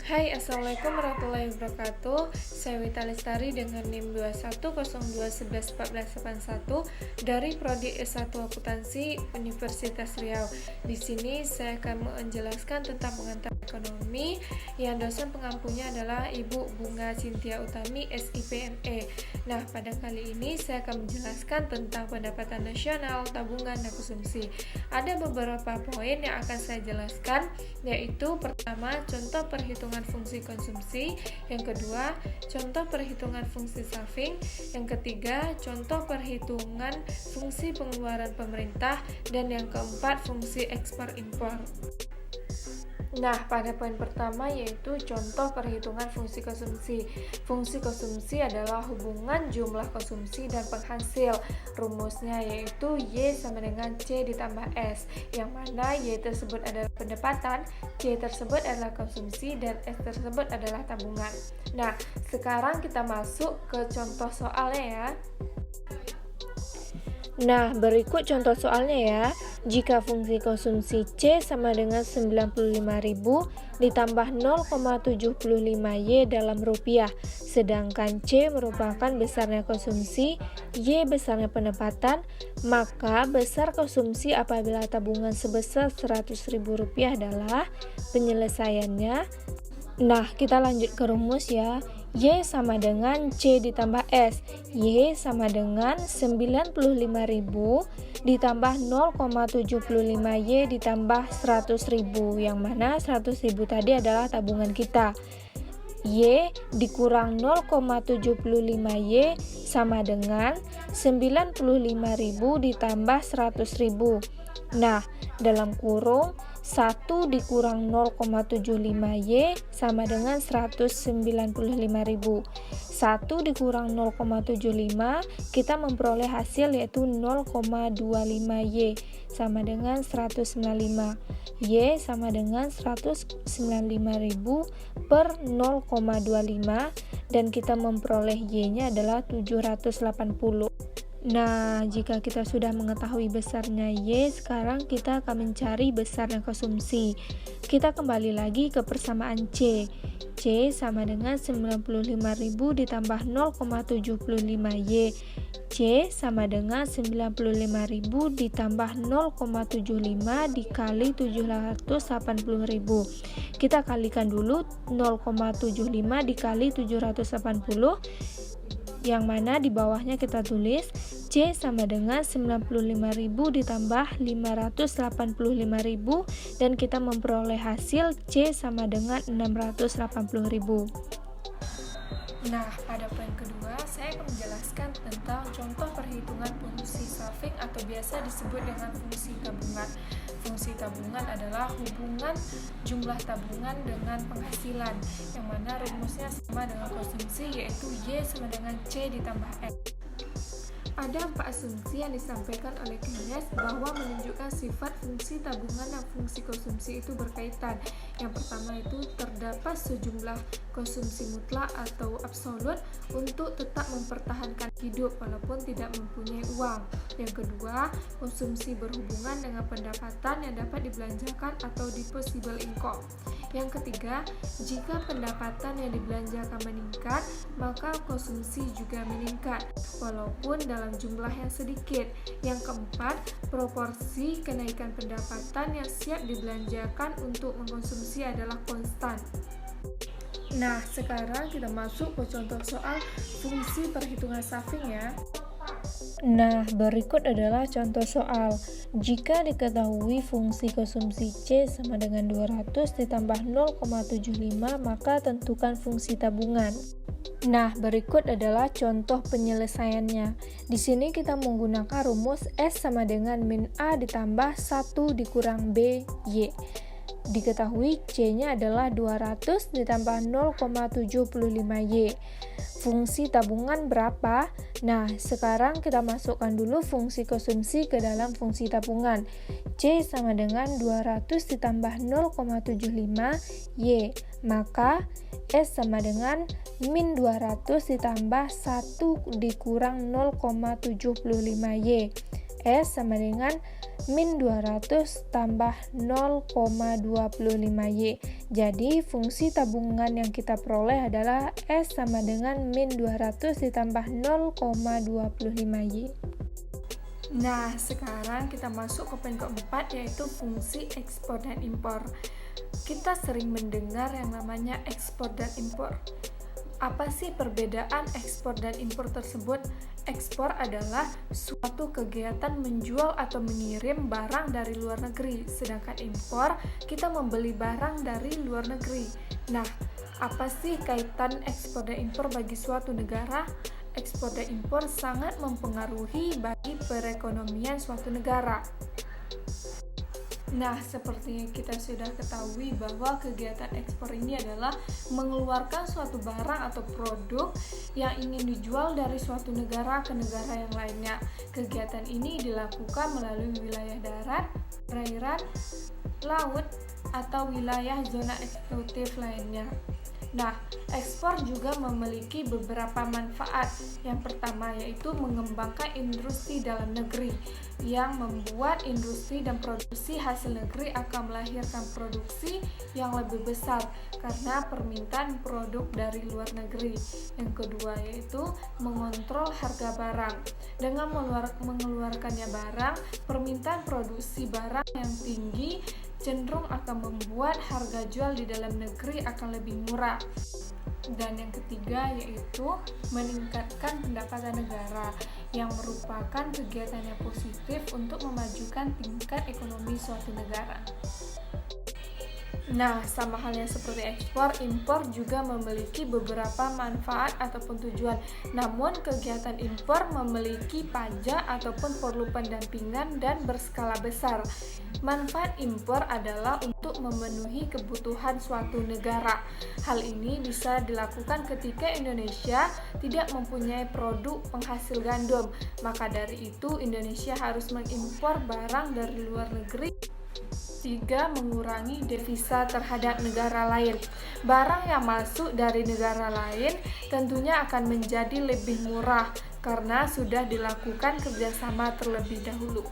Hai, Assalamualaikum warahmatullahi wabarakatuh. Saya Wita Lestari dengan NIM 2102111481 dari Prodi S1 Akuntansi Universitas Riau. Di sini saya akan menjelaskan tentang pengantar ekonomi yang dosen pengampunya adalah Ibu Bunga Cynthia Utami, SIPME. Nah, pada kali ini saya akan menjelaskan tentang pendapatan nasional, tabungan, dan konsumsi. Ada beberapa poin yang akan saya jelaskan, yaitu pertama, contoh perhitungan fungsi konsumsi, yang kedua, contoh perhitungan fungsi saving, yang ketiga, contoh perhitungan fungsi pengeluaran pemerintah, dan yang keempat, fungsi ekspor impor. Nah, pada poin pertama yaitu contoh perhitungan fungsi konsumsi. Fungsi konsumsi adalah hubungan jumlah konsumsi dan penghasil. Rumusnya yaitu Y sama dengan C ditambah S, yang mana Y tersebut adalah pendapatan, C tersebut adalah konsumsi, dan S tersebut adalah tabungan. Nah, sekarang kita masuk ke contoh soalnya ya. Nah, berikut contoh soalnya ya. Jika fungsi konsumsi C sama dengan 95.000 ditambah 0,75Y dalam rupiah, sedangkan C merupakan besarnya konsumsi, Y besarnya pendapatan, maka besar konsumsi apabila tabungan sebesar Rp100.000 adalah penyelesaiannya. Nah, kita lanjut ke rumus ya. Y sama dengan C ditambah S. Y sama dengan 95.000 ditambah 0,75Y ditambah 100.000, yang mana 100.000 tadi adalah tabungan kita. Y dikurang 0,75Y sama dengan 95.000 ditambah 100.000. Nah, dalam kurung 1 dikurang 0,75Y sama dengan 195.000. 1 dikurang 0,75, kita memperoleh hasil yaitu 0,25Y sama dengan 195. Y sama dengan 195.000 per 0,25, dan kita memperoleh Y-nya adalah 780. Nah, jika kita sudah mengetahui besarnya Y, sekarang kita akan mencari besarnya konsumsi. Kita kembali lagi ke persamaan C. C sama dengan 95.000 ditambah 0,75Y. C sama dengan 95.000 ditambah 0,75 dikali 780.000. Kita kalikan dulu 0,75 dikali 780, yang mana di bawahnya kita tulis C sama dengan 95.000 ditambah 585.000, dan kita memperoleh hasil C sama dengan 680.000. Nah, pada poin kedua, saya akan menjelaskan tentang contoh perhitungan fungsi saving atau biasa disebut dengan fungsi tabungan. Fungsi tabungan adalah hubungan jumlah tabungan dengan penghasilan, yang mana rumusnya sama dengan konsumsi, yaitu Y sama dengan C ditambah S. Ada 4 asumsi yang disampaikan oleh Keynes bahwa menunjukkan sifat fungsi tabungan dan fungsi konsumsi itu berkaitan. Yang pertama itu terdapat sejumlah konsumsi mutlak atau absolut untuk tetap mempertahankan hidup walaupun tidak mempunyai uang. Yang kedua, konsumsi berhubungan dengan pendapatan yang dapat dibelanjakan atau disposable income. Yang ketiga, jika pendapatan yang dibelanjakan meningkat, maka konsumsi juga meningkat walaupun dalam jumlah yang sedikit. Yang keempat, proporsi kenaikan pendapatan yang siap dibelanjakan untuk mengkonsumsi adalah konstan. Nah, sekarang kita masuk ke contoh soal fungsi perhitungan saving ya. Nah, berikut adalah contoh soal. Jika diketahui fungsi konsumsi C sama dengan 200 ditambah 0,75, maka tentukan fungsi tabungan. Nah, berikut adalah contoh penyelesaiannya. Di sini kita menggunakan rumus S sama dengan min A ditambah 1 dikurang B, Y. Diketahui C-nya adalah 200 ditambah 0,75Y. Fungsi tabungan berapa? Nah, sekarang kita masukkan dulu fungsi konsumsi ke dalam fungsi tabungan. C sama dengan 200 ditambah 0,75Y. Maka S sama dengan min 200 ditambah 1 dikurang 0,75Y. S sama dengan min 200 tambah 0,25Y. Jadi fungsi tabungan yang kita peroleh adalah S sama dengan min 200 ditambah 0,25Y. Nah, sekarang kita masuk ke poin keempat, yaitu fungsi ekspor dan impor. Kita sering mendengar yang namanya ekspor dan impor. Apa sih perbedaan ekspor dan impor tersebut? Ekspor adalah suatu kegiatan menjual atau mengirim barang dari luar negeri, sedangkan impor kita membeli barang dari luar negeri. Nah, apa sih kaitan ekspor dan impor bagi suatu negara? Ekspor dan impor sangat mempengaruhi bagi perekonomian suatu negara. Nah, seperti yang kita sudah ketahui bahwa kegiatan ekspor ini adalah mengeluarkan suatu barang atau produk yang ingin dijual dari suatu negara ke negara yang lainnya. Kegiatan ini dilakukan melalui wilayah darat, perairan, laut, atau wilayah zona eksklusif lainnya. Nah, ekspor juga memiliki beberapa manfaat. Yang pertama yaitu mengembangkan industri dalam negeri, yang membuat industri dan produksi hasil negeri akan melahirkan produksi yang lebih besar karena permintaan produk dari luar negeri. Yang kedua yaitu mengontrol harga barang. Dengan mengeluarkannya barang, permintaan produksi barang yang tinggi cenderung akan membuat harga jual di dalam negeri akan lebih murah. Dan yang ketiga yaitu meningkatkan pendapatan negara, yang merupakan kegiatan yang positif untuk memajukan tingkat ekonomi suatu negara. Nah, sama halnya seperti ekspor, impor juga memiliki beberapa manfaat ataupun tujuan. Namun, kegiatan impor memiliki pajak ataupun perlu pendampingan dan berskala besar. Manfaat impor adalah untuk memenuhi kebutuhan suatu negara. Hal ini bisa dilakukan ketika Indonesia tidak mempunyai produk penghasil gandum. Maka dari itu, Indonesia harus mengimpor barang dari luar negeri. 3. Mengurangi devisa terhadap negara lain. Barang yang masuk dari negara lain tentunya akan menjadi lebih murah karena sudah dilakukan kerjasama terlebih dahulu.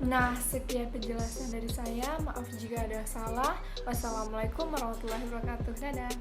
Nah, sekian penjelasan dari saya. Maaf jika ada salah. Wassalamualaikum warahmatullahi wabarakatuh. Dadah.